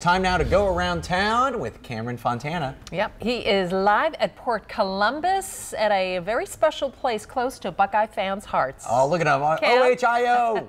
Time now to go around town with Cameron Fontana. Yep, he is live at Port Columbus at a very special place close to Buckeye fans' hearts. Oh, look at him. OHIO.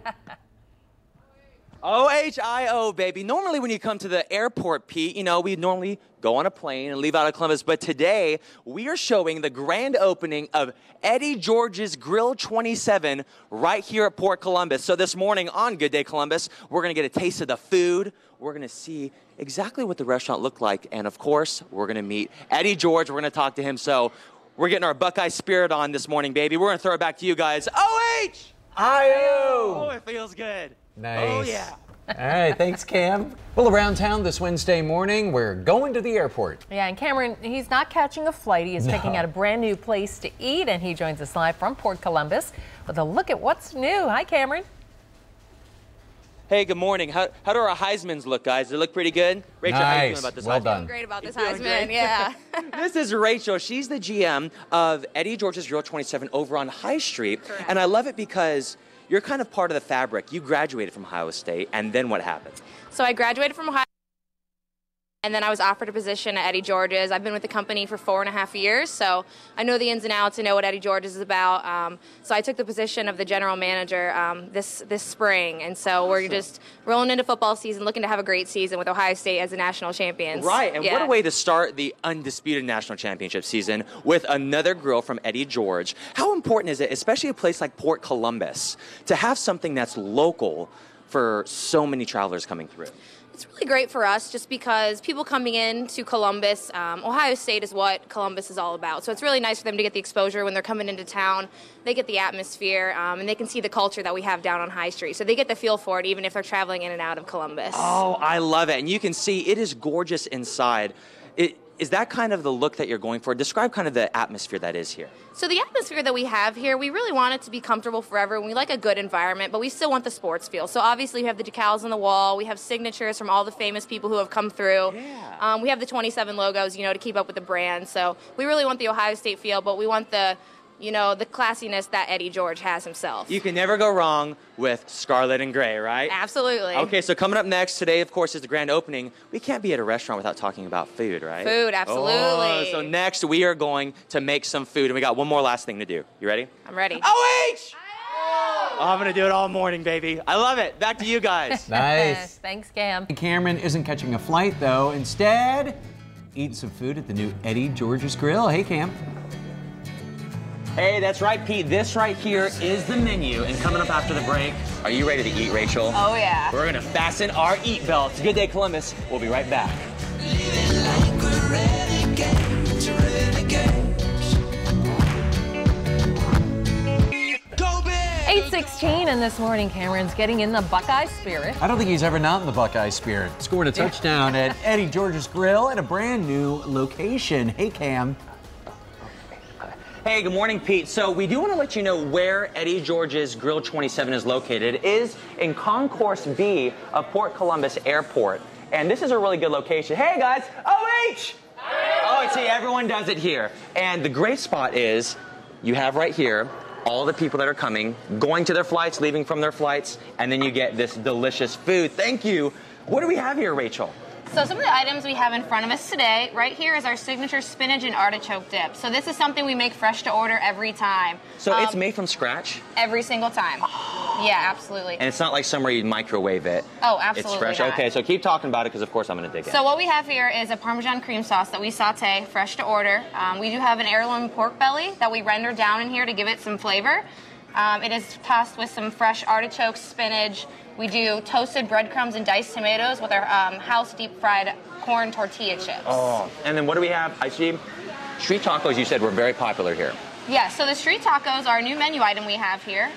OHIO, baby. Normally when you come to the airport, Pete, you know, we normally go on a plane and leave out of Columbus. But today, we are showing the grand opening of Eddie George's Grill 27 right here at Port Columbus. So this morning on Good Day Columbus, we're going to get a taste of the food. We're going to see exactly what the restaurant looked like. And of course, we're going to meet Eddie George. We're going to talk to him. So we're getting our Buckeye spirit on this morning, baby. We're going to throw it back to you guys. OHIO! Oh, it feels good. Nice. Oh, yeah. All right, thanks, Cam. Well, around town this Wednesday morning, we're going to the airport. Yeah, and Cameron, he's not catching a flight. He is picking out a brand new place to eat, and he joins us live from Port Columbus with a look at what's new. Hi, Cameron. Hey, good morning. How do our Heismans look, guys? They look pretty good? Rachel, how are you feeling about this Well Heisman? done. Great about this Feeling Heisman, great? yeah. This is Rachel. She's the GM of Eddie George's Grill 27 over on High Street. Correct. And I love it because you're kind of part of the fabric. You graduated from Ohio State, and then what happened? So I graduated from Ohio, and then I was offered a position at Eddie George's. I've been with the company for 4.5 years, so I know the ins and outs. I know what Eddie George's is about. So I took the position of the general manager this spring, and so we're just rolling into football season, looking to have a great season with Ohio State as the national champions. Right, and Yeah. what a way to start the undisputed national championship season with another grill from Eddie George. How important is it, especially a place like Port Columbus, to have something that's local for so many travelers coming through? It's really great for us just because people coming in to Columbus, Ohio State is what Columbus is all about. So it's really nice for them to get the exposure when they're coming into town. They get the atmosphere, and they can see the culture that we have down on High Street. So they get the feel for it even if they're traveling in and out of Columbus. Oh, I love it. And you can see it is gorgeous inside. Is that kind of the look that you're going for? Describe kind of the atmosphere that is here. So the atmosphere that we have here, we really want it to be comfortable for everyone. We like a good environment, but we still want the sports feel. So obviously we have the decals on the wall. We have signatures from all the famous people who have come through. Yeah. We have the 27 logos, you know, to keep up with the brand. So we really want the Ohio State feel, but we want the, you know, the classiness that Eddie George has himself. You can never go wrong with scarlet and gray, right? Absolutely. Okay, so coming up next today, of course, is the grand opening. We can't be at a restaurant without talking about food, right? Food, absolutely. Oh, so next we are going to make some food, and we got one more last thing to do. You ready? I'm ready. OH! Oh, I'm going to do it all morning, baby. I love it. Back to you guys. Nice. Thanks, Cam. Cameron isn't catching a flight, though. Instead, eating some food at the new Eddie George's Grill. Hey, Cam. Hey, that's right, Pete. This right here is the menu. And coming up after the break, are you ready to eat, Rachel? Oh, yeah. We're going to fasten our eat belts. Good Day Columbus. We'll be right back. 8:16, and this morning, Cameron's getting in the Buckeye spirit. I don't think he's ever not in the Buckeye spirit. Scored a touchdown at Eddie George's Grill at a brand new location. Hey, Cam. Hey, good morning, Pete. So we do want to let you know where Eddie George's Grill 27 is located. It is in Concourse B of Port Columbus Airport. And this is a really good location. Hey, guys. OH! Oh, see, everyone does it here. And the great spot is you have right here all the people that are coming, going to their flights, leaving from their flights, and then you get this delicious food. Thank you. What do we have here, Rachel? So some of the items we have in front of us today, right here is our signature spinach and artichoke dip. So this is something we make fresh to order every time. So it's made from scratch? Every single time. Yeah, absolutely. And it's not like somewhere you microwave it. Oh, absolutely It's fresh. not. Okay, so keep talking about it because, of course, I'm going to dig in. So what we have here is a Parmesan cream sauce that we saute, fresh to order. We do have an heirloom pork belly that we render down in here to give it some flavor. It is tossed with some fresh artichokes, spinach. We do toasted breadcrumbs and diced tomatoes with our house deep-fried corn tortilla chips. Oh, and then what do we have? I see street tacos, you said, were very popular here. Yeah, so the street tacos are a new menu item we have here.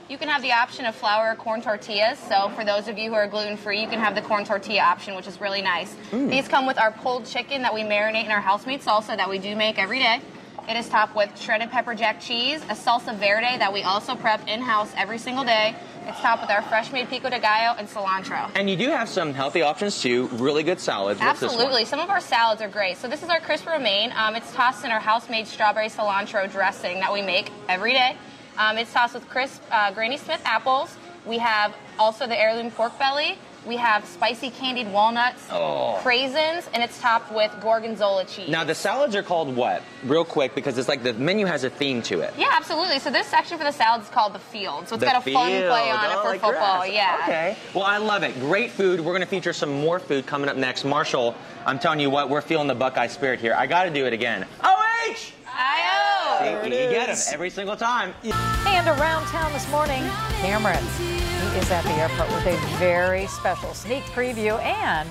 You can have the option of flour or corn tortillas. So for those of you who are gluten-free, you can have the corn tortilla option, which is really nice. These come with our pulled chicken that we marinate in our house-made salsa that we do make every day. It is topped with shredded pepper jack cheese, a salsa verde that we also prep in-house every single day. It's topped with our fresh-made pico de gallo and cilantro. And you do have some healthy options too, really good salads. What's this one? Absolutely. Some of our salads are great. So this is our crisp romaine. It's tossed in our house-made strawberry cilantro dressing that we make every day. It's tossed with crisp Granny Smith apples. We have also the heirloom pork belly. We have spicy candied walnuts, craisins, and it's topped with gorgonzola cheese. Now, the salads are called what? Real quick, because it's like the menu has a theme to it. Yeah, absolutely. So this section for the salad is called the field. So it's got a fun play on it for like football. grass. Yeah. Okay. Well, I love it. Great food. We're going to feature some more food coming up next. Marshall, I'm telling you what, we're feeling the Buckeye spirit here. I got to do it again. OH! I-O! You get him every single time. And around town this morning, Cameron. He is at the airport with a very special sneak preview and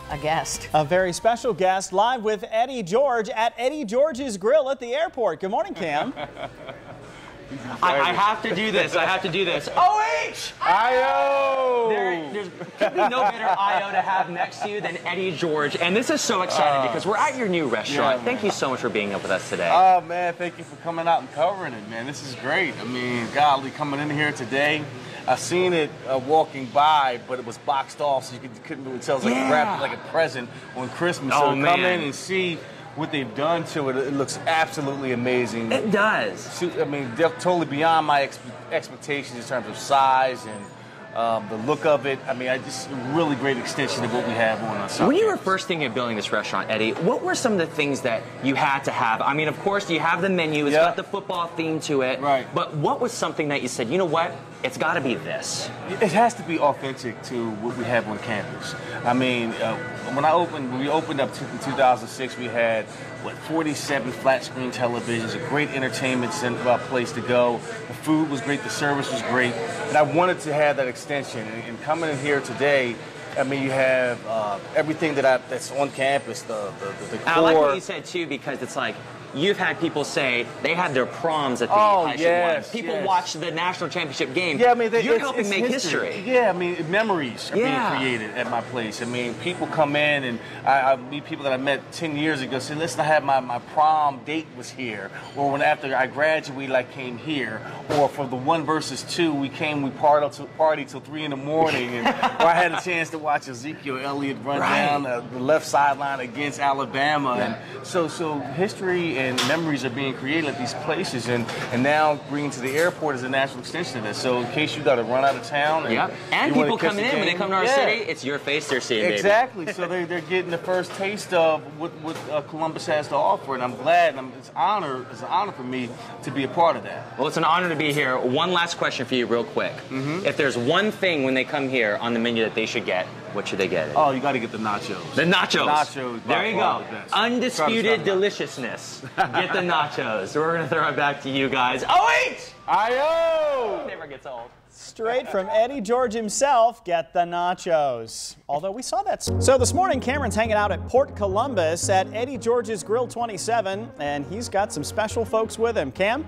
a guest. A very special guest live with Eddie George at Eddie George's Grill at the airport. Good morning, Cam. I have to do this. I have to do this. OH! I-O! There could be no better I-O to have next to you than Eddie George. And this is so exciting because we're at your new restaurant. Thank you so much for being up with us today. Oh, man, thank you for coming out and covering it, man. This is great. I mean, golly, coming in here today, I seen it walking by, but it was boxed off, so you couldn't really tell. It was like wrapped like a present on Christmas. So to come in and see what they've done to it, it looks absolutely amazing. It does. I mean, they're totally beyond my expectations in terms of size and the look of it. I mean, just a really great extension of what we have on us. When you were first thinking of building this restaurant, Eddie, what were some of the things that you had to have? I mean, of course, you have the menu. It's got the football theme to it. Right. But what was something that you said, you know what? It's got to be this. It has to be authentic to what we have on campus. I mean, when we opened up in 2006, we had, 47 flat screen televisions, a great entertainment place to go. The food was great, the service was great, and I wanted to have that extension. And coming in here today, I mean, you have everything that's on campus, the core. I like what you said, too, because it's like, you've had people say they had their proms at the high school one. People watch the national championship game. Yeah, I mean, you're helping make history. Yeah, I mean, memories are being created at my place. I mean, people come in, and I meet people that I met 10 years ago. Say, listen, I had my prom date was here, or when after I graduated, I came here, or for the 1 versus 2, we party till 3 in the morning, and or I had a chance to watch Ezekiel Elliott run down the left sideline against Alabama, and so history and memories are being created at these places, and now bringing to the airport is a natural extension of this. So in case you got to run out of town, and people coming in when they come to our city, it's your face they're seeing. Exactly. So they're getting the first taste of what Columbus has to offer, and I'm glad. It's an honor for me to be a part of that. Well, it's an honor to be here. One last question for you, real quick. If there's one thing when they come here on the menu that they should get, what should they get? Oh, you got to get the nachos. The nachos. The nachos. There you go. Undisputed deliciousness. Get the nachos. We're going to throw it back to you guys. OH! I-O! Never gets old. Straight from Eddie George himself, get the nachos. Although we saw that. So this morning, Cameron's hanging out at Port Columbus at Eddie George's Grill 27, and he's got some special folks with him. Cam?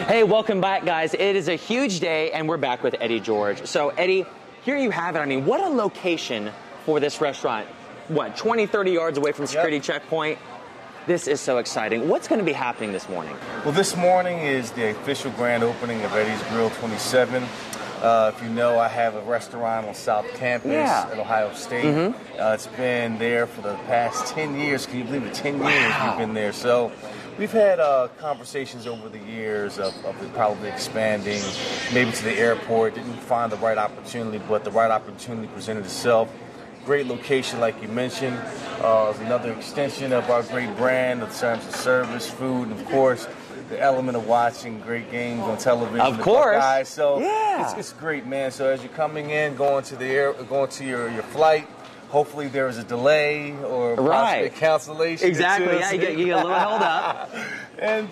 Hey, welcome back, guys. It is a huge day, and we're back with Eddie George. So, Eddie, here you have it. I mean, what a location for this restaurant. What, 20, 30 yards away from security checkpoint? This is so exciting. What's going to be happening this morning? Well, this morning is the official grand opening of Eddie's Grill 27. If you know, I have a restaurant on South Campus at Ohio State. It's been there for the past 10 years. Can you believe it? 10 years we've been there. So we've had conversations over the years of probably expanding, maybe to the airport. Didn't find the right opportunity, but the right opportunity presented itself. Great location, like you mentioned. It's another extension of our great brand in terms of service, food, and of course, the element of watching great games on television. Of course. Buckeyes. So it's great, man. So as you're coming in, going to your flight, hopefully there is a delay or possibly a cancellation. Exactly. Yeah, you get a little held up. And,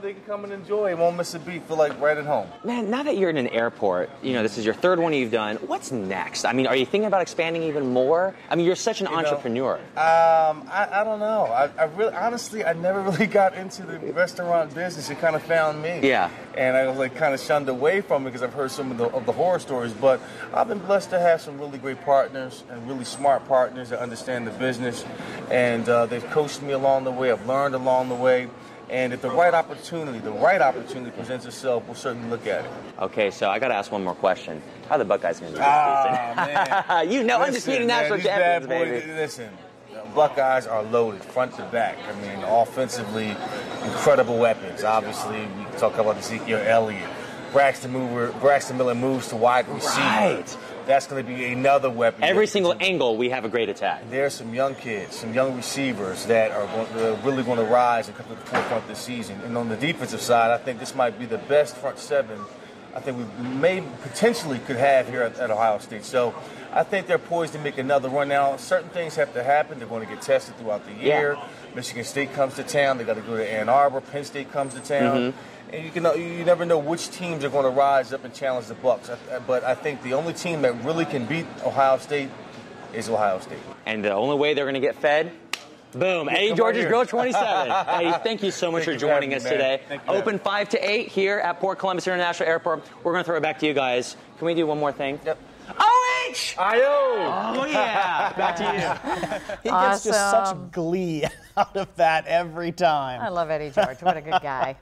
they can come and enjoy. It won't miss a beat. Feel like right at home. Man, now that you're in an airport, this is your third one you've done. What's next? I mean, are you thinking about expanding even more? I mean, you're such an entrepreneur. I don't know. I really, honestly, I never really got into the restaurant business. It kind of found me. Yeah. And I was kind of shunned away from it because I've heard some of the horror stories. But I've been blessed to have some really great partners and really smart partners that understand the business. And they've coached me along the way. I've learned along the way. And if the right opportunity presents itself, we'll certainly look at it. Okay, so I got to ask one more question. How are the Buckeyes going to do this season? Man. Undisputed national champions, baby. Listen, Buckeyes are loaded front to back. I mean, offensively, incredible weapons. Obviously, we talk about Ezekiel Elliott. Braxton Miller moves to wide receiver. that's going to be another weapon. Every single angle, we have a great attack. There are some young kids, some young receivers that are really going to rise and come to the forefront this season. And on the defensive side, I think this might be the best front seven I think we potentially could have here at Ohio State. So I think they're poised to make another run. Now, certain things have to happen. They're going to get tested throughout the year. Yeah. Michigan State comes to town. They got to go to Ann Arbor. Penn State comes to town. And you never know which teams are going to rise up and challenge the Bucks. But I think the only team that really can beat Ohio State is Ohio State. And the only way they're going to get fed? Boom. Eddie George's Grill 27. Eddie, thank you so much for joining us today. Open 5 to 8 here at Port Columbus International Airport. We're going to throw it back to you guys. Can we do one more thing? Yep. OH! I-O! Oh, yeah. Back to you. He gets just such glee out of that every time. I love Eddie George. What a good guy.